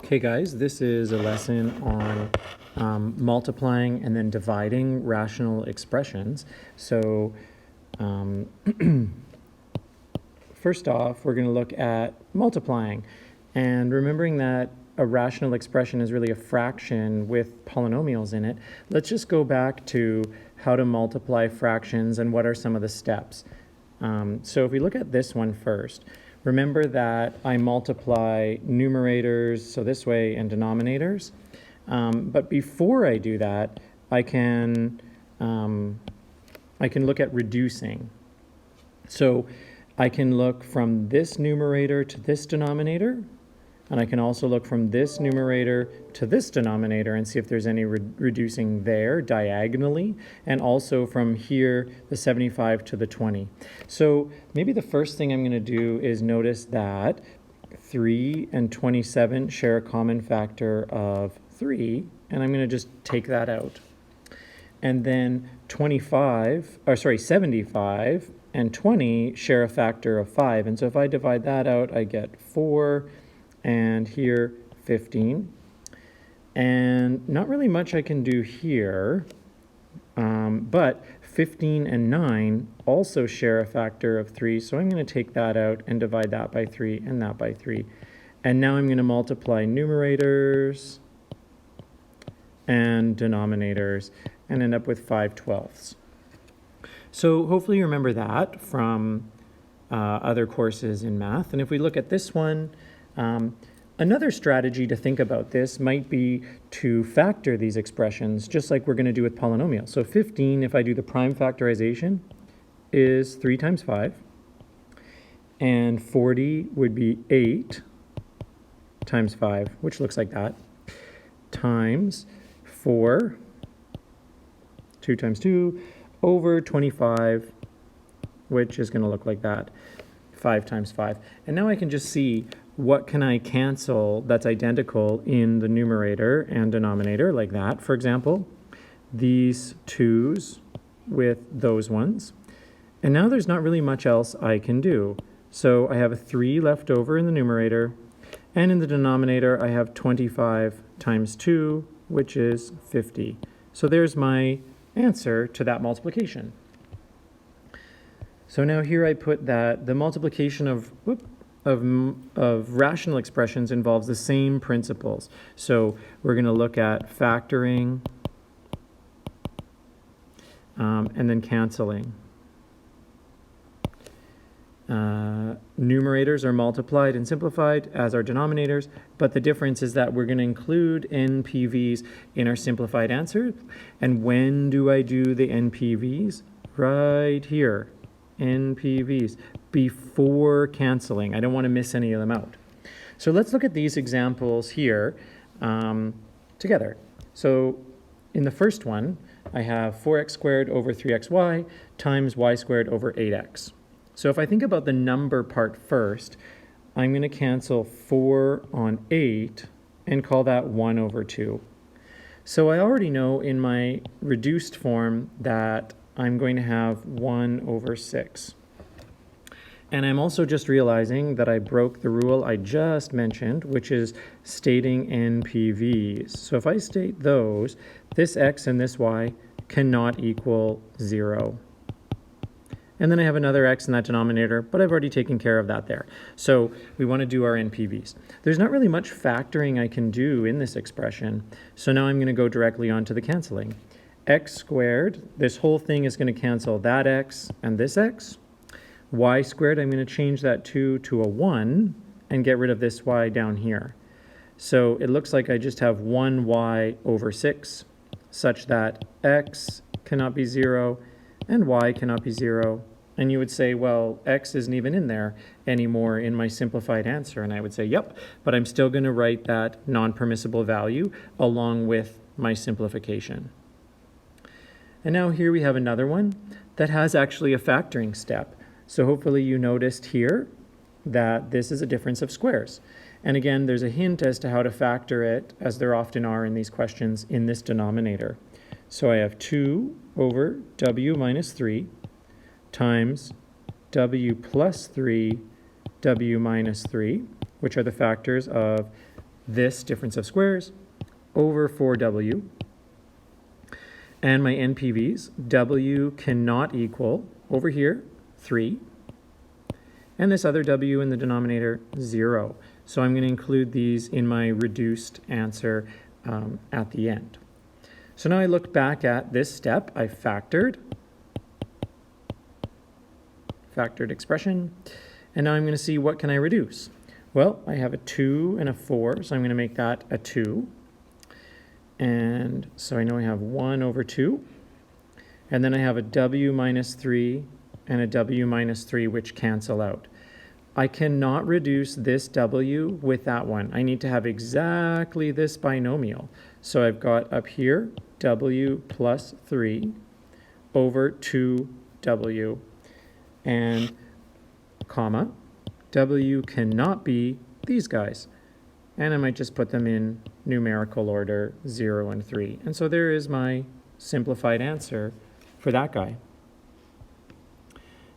Okay guys, this is a lesson on multiplying and then dividing rational expressions. So first off, we're going to look at multiplying and remembering that a rational expression is really a fraction with polynomials in it. Let's just go back to how to multiply fractions and what are some of the steps. So if we look at this one first, remember that I multiply numerators, so this way, and denominators. But before I do that, I can look at reducing. So I can look from this numerator to this denominator, and I can also look from this numerator to this denominator and see if there's any reducing there diagonally, and also from here, the 75 to the 20. So maybe the first thing I'm going to do is notice that 3 and 27 share a common factor of 3, and I'm going to just take that out. And then 75 and 20 share a factor of 5, and so if I divide that out, I get 4, and here 15, and not really much I can do here, but 15 and 9 also share a factor of 3, so I'm going to take that out and divide that by 3 and that by 3. And now I'm going to multiply numerators and denominators and end up with 5/12. So hopefully you remember that from other courses in math. And if we look at this one, another strategy to think about this might be to factor these expressions, just like we're going to do with polynomials. So 15, if I do the prime factorization, is 3 times 5. And 40 would be 8 times 5, which looks like that, times 4, 2 times 2, over 25, which is going to look like that, 5 times 5. And now I can just see what can I cancel that's identical in the numerator and denominator, like that. For example, these 2's with those ones. And now there's not really much else I can do. So I have a 3 left over in the numerator, and in the denominator I have 25 times 2, which is 50. So there's my answer to that multiplication. So now here I put that the multiplication of rational expressions involves the same principles. So we're going to look at factoring and then canceling. Numerators are multiplied and simplified as are denominators, but the difference is that we're going to include NPVs in our simplified answer. And when do I do the NPVs? Right here, NPVs, before canceling. I don't want to miss any of them out. So let's look at these examples here together. So in the first one, I have 4x squared over 3xy times y squared over 8x. So if I think about the number part first, I'm going to cancel 4 on 8 and call that 1 over 2. So I already know in my reduced form that I'm going to have 1 over 6. And I'm also just realizing that I broke the rule I just mentioned, which is stating NPVs. So if I state those, this x and this y cannot equal 0. And then I have another x in that denominator, but I've already taken care of that there. So we want to do our NPVs. There's not really much factoring I can do in this expression, so now I'm going to go directly on to the canceling. X squared, this whole thing is going to cancel that x and this x. Y squared, I'm going to change that 2 to a 1 and get rid of this y down here. So it looks like I just have 1y over 6, such that x cannot be 0 and y cannot be 0. And you would say, well, x isn't even in there anymore in my simplified answer. And I would say, yep, but I'm still going to write that non-permissible value along with my simplification. And now here we have another one that has actually a factoring step. So hopefully you noticed here that this is a difference of squares. And again, there's a hint as to how to factor it, as there often are in these questions, in this denominator. So I have 2 over w minus 3 times w plus 3 w minus 3, which are the factors of this difference of squares over 4w. And my NPVs, w cannot equal, over here, 3. And this other w in the denominator, 0. So I'm going to include these in my reduced answer at the end. So now I look back at this step. I factored expression. And now I'm going to see what can I reduce. Well, I have a 2 and a 4, so I'm going to make that a 2. And so I know I have 1 over 2. And then I have a w minus 3 and a w minus 3, which cancel out. I cannot reduce this w with that one. I need to have exactly this binomial. So I've got up here w plus 3 over 2w and comma. W cannot be these guys. And I might just put them in numerical order 0 and 3. And so there is my simplified answer for that guy.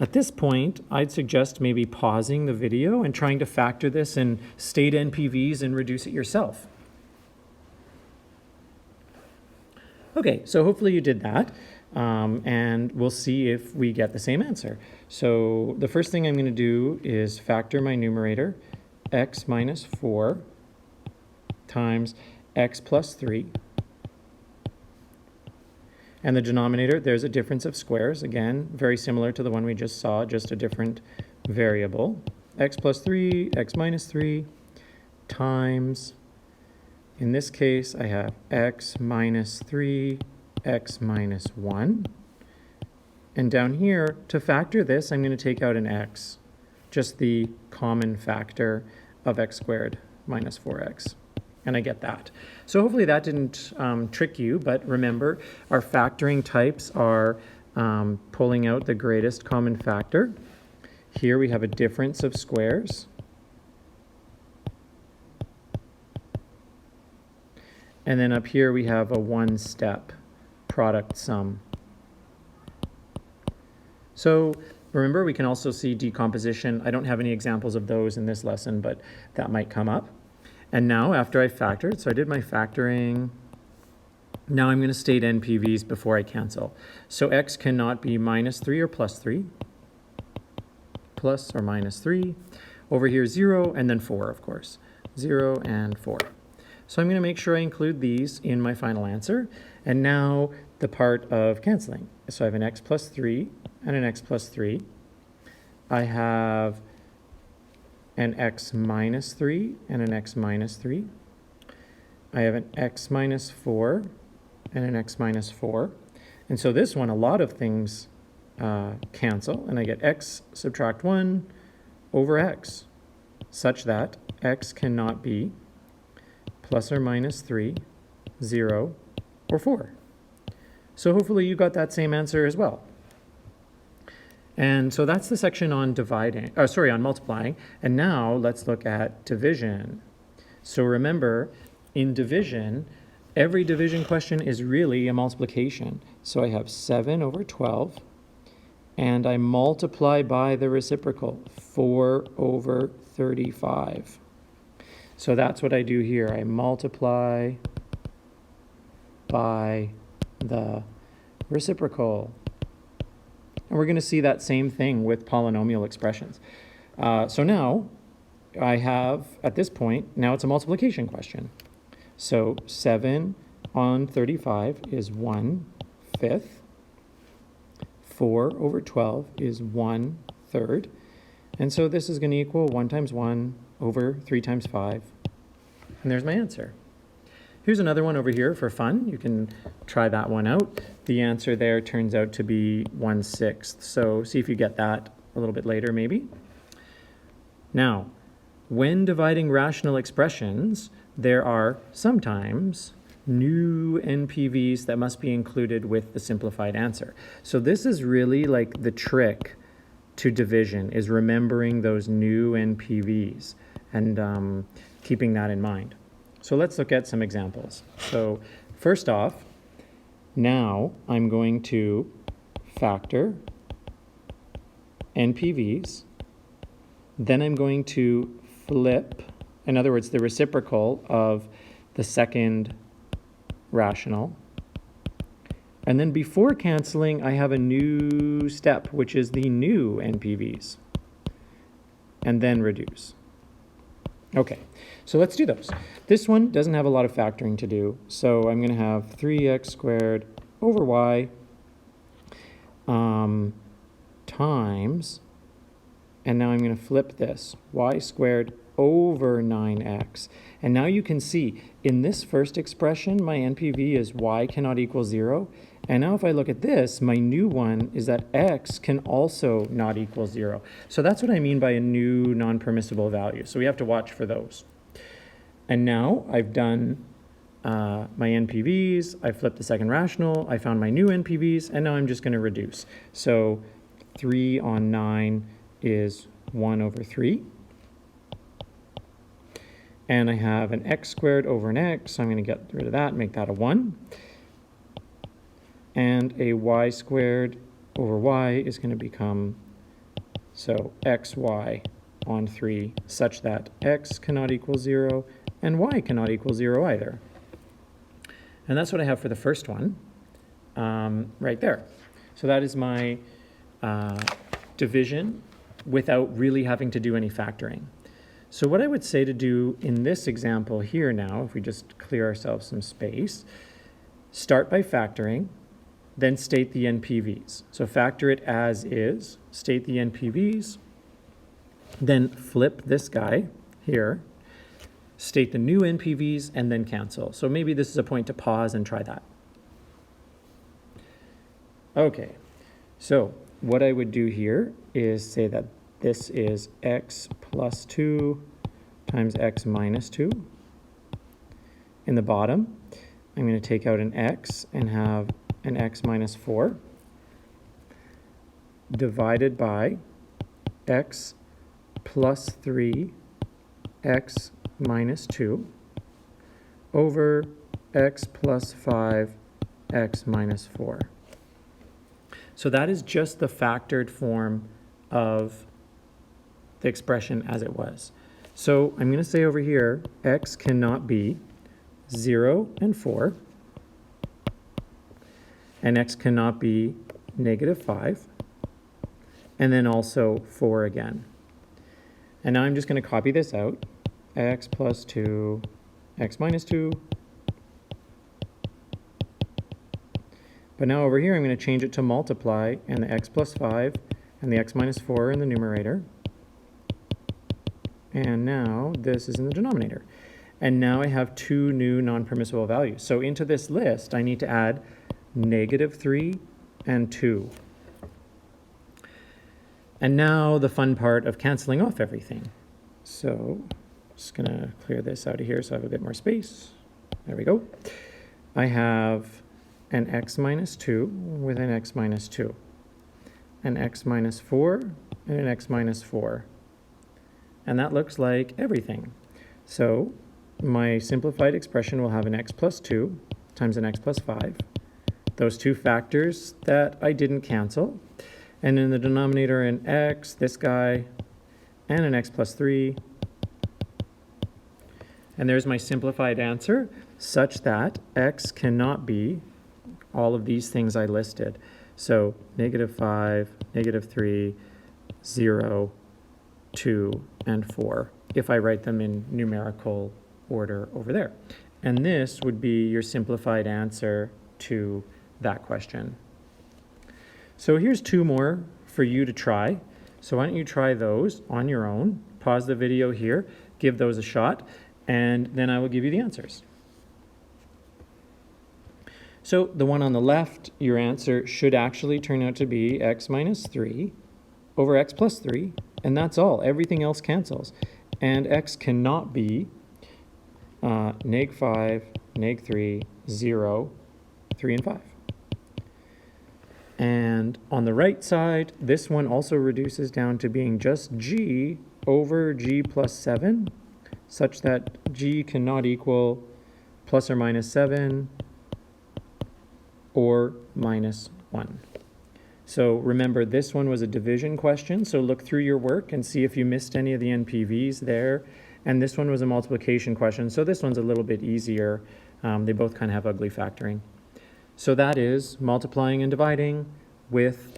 At this point, I'd suggest maybe pausing the video and trying to factor this in state NPVs and reduce it yourself. Okay, so hopefully you did that, and we'll see if we get the same answer. So the first thing I'm going to do is factor my numerator, x minus 4 times x plus 3. And the denominator, there's a difference of squares. Again, very similar to the one we just saw, just a different variable. X plus 3, x minus 3, times, in this case, I have x minus 3, x minus 1. And down here, to factor this, I'm going to take out an x, just the common factor of x squared minus 4x. And I get that. So hopefully that didn't trick you, but remember, our factoring types are pulling out the greatest common factor. Here we have a difference of squares. And then up here we have a one-step product sum. So remember, we can also see decomposition. I don't have any examples of those in this lesson, but that might come up. And now after I factored, so I did my factoring, now I'm going to state NPVs before I cancel. So x cannot be minus 3 or plus 3, plus or minus 3. Over here 0 and then 4, of course, 0 and 4. So I'm going to make sure I include these in my final answer. And now the part of canceling. So I have an x plus 3 and an x plus 3. I have an x minus 3 and an x minus 3. I have an x minus 4 and an x minus 4. And so this one, a lot of things cancel, and I get x subtract 1 over x, such that x cannot be plus or minus 3, 0, or 4. So hopefully you got that same answer as well. And so that's the section on on multiplying. And now let's look at division. So remember, in division, every division question is really a multiplication. So I have 7 over 12, and I multiply by the reciprocal, 4 over 35. So that's what I do here. I multiply by the reciprocal. And we're going to see that same thing with polynomial expressions. So now I have, at this point, now it's a multiplication question. So 7 on 35 is 1/5. 4 over 12 is 1/3. And so this is going to equal 1 times 1 over 3 times 5. And there's my answer. Here's another one over here for fun. You can try that one out. The answer there turns out to be 1/6. So see if you get that a little bit later maybe. Now, when dividing rational expressions, there are sometimes new NPVs that must be included with the simplified answer. So this is really like the trick to division, is remembering those new NPVs and keeping that in mind. So let's look at some examples. So first off, now I'm going to factor NPVs. Then I'm going to flip In other words, the reciprocal of the second rational. And then before canceling, I have a new step, which is the new NPVs. And then reduce. Okay, so let's do those. This one doesn't have a lot of factoring to do, so I'm going to have 3x squared over y times, and now I'm going to flip this, y squared over 9x. And now you can see, in this first expression, my NPV is y cannot equal 0. And now if I look at this, my new one is that x can also not equal 0. So that's what I mean by a new non-permissible value. So we have to watch for those. And now I've done my NPVs, I flipped the second rational, I found my new NPVs, and now I'm just going to reduce. So 3 on 9 is 1 over 3. And I have an x squared over an x, so I'm going to get rid of that, make that a 1. And a y squared over y is going to become, so xy on 3, such that x cannot equal 0 and y cannot equal 0 either. And that's what I have for the first one, right there. So that is my division without really having to do any factoring. So what I would say to do in this example here now, if we just clear ourselves some space, start by factoring, then state the NPVs. So factor it as is, state the NPVs, then flip this guy here, state the new NPVs, and then cancel. So maybe this is a point to pause and try that. Okay, so what I would do here is say that this is x plus 2 times x minus 2. In the bottom, I'm going to take out an x and have an x minus 4 divided by x plus 3 x minus 2 over x plus 5 x minus 4. So that is just the factored form of the expression as it was. So I'm going to say over here, x cannot be 0 and 4, and x cannot be negative 5, and then also 4 again. And now I'm just going to copy this out, x plus 2, x minus 2. But now over here I'm going to change it to multiply, and the x plus 5 and the x minus 4 in the numerator. And now this is in the denominator. And now I have two new non-permissible values. So into this list, I need to add negative 3 and 2. And now the fun part of canceling off everything. So just going to clear this out of here so I have a bit more space. There we go. I have an x minus 2 with an x minus 2, an x minus 4, and an x minus 4. And that looks like everything. So my simplified expression will have an x plus 2 times an x plus 5. Those two factors that I didn't cancel. And in the denominator, an x, this guy, and an x plus 3. And there's my simplified answer, such that x cannot be all of these things I listed. So negative 5, negative 3, 0, 2, and 4, if I write them in numerical order over there. And this would be your simplified answer to that question. So here's two more for you to try. So why don't you try those on your own? Pause the video here, give those a shot, and then I will give you the answers. So the one on the left, your answer should actually turn out to be x minus 3 over x plus 3, and that's all. Everything else cancels. And x cannot be neg 5, neg 3, 0, 3, and 5. And on the right side, this one also reduces down to being just g over g plus 7, such that g cannot equal plus or minus 7 or minus 1. So remember, this one was a division question, so look through your work and see if you missed any of the NPVs there and this one was a multiplication question, so this one's a little bit easier. They both kind of have ugly factoring. So that is multiplying and dividing with